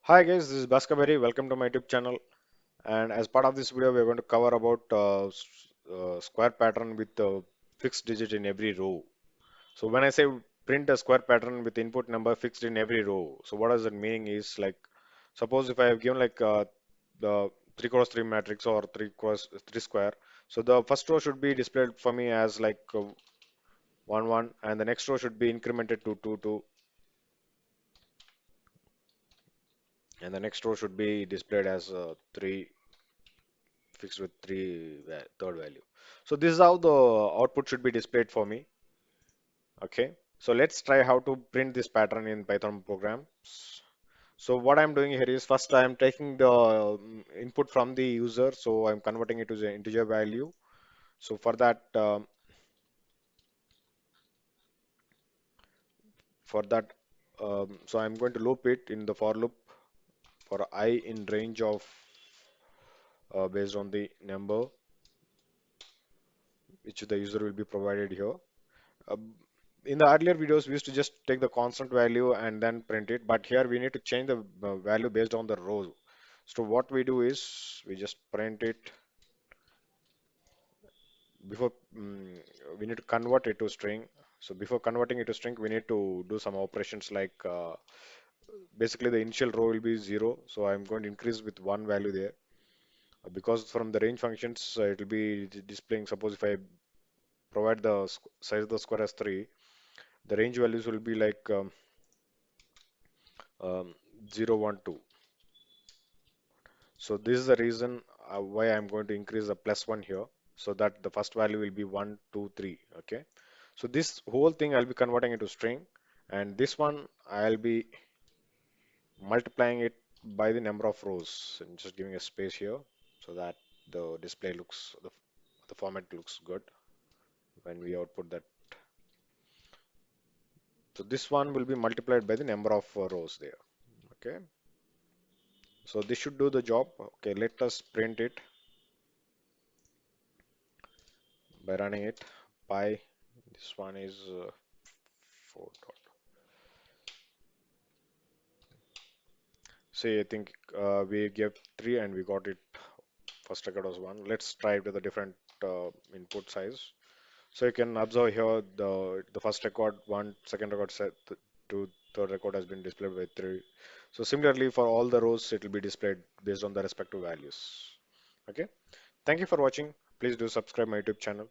Hi guys, this is Bhaskar Berry. Welcome to my YouTube channel. And as part of this video, we're going to cover about square pattern with fixed digit in every row. So when I say print a square pattern with input number fixed in every row, so what does that meaning is like, suppose if I have given like the 3 cross 3 matrix or 3 cross 3 square, so the first row should be displayed for me as like 1 1, and the next row should be incremented to 2 2, and the next row should be displayed as 3 fixed with third value. So this is how the output should be displayed for me. Okay. So let's try how to print this pattern in Python program. So what I'm doing here is first I'm taking the input from the user. So I'm converting it to the integer value. So for that, so I'm going to loop it in the for loop for I in range of based on the number which the user will be provided here. Uh, in the earlier videos, we used to just take the constant value and then print it, but here we need to change the value based on the row. So what we do is we just print it before we need to convert it to string. So before converting it to string, we need to do some operations like basically the initial row will be 0. So I'm going to increase with one value there. Because from the range functions, it will be displaying. Suppose if I provide the size of the square as 3, the range values will be like um, 0, 1, 2. So this is the reason why I'm going to increase the plus 1 here so that the first value will be 1, 2, 3. Okay. So this whole thing I'll be converting into string, and this one I'll be multiplying it by the number of rows and just giving a space here so that the display looks, the format looks good when we output that. So this one will be multiplied by the number of rows there. Okay. So this should do the job. Okay. Let us print it by running it. Pi, this one is 4 dot. See, I think we gave 3 and we got it. First record was 1. Let's try it with a different input size. So you can observe here the first record 1, second record set 2, third record has been displayed by 3. So similarly for all the rows it will be displayed based on the respective values. Okay. Thank you for watching. Please do subscribe my YouTube channel.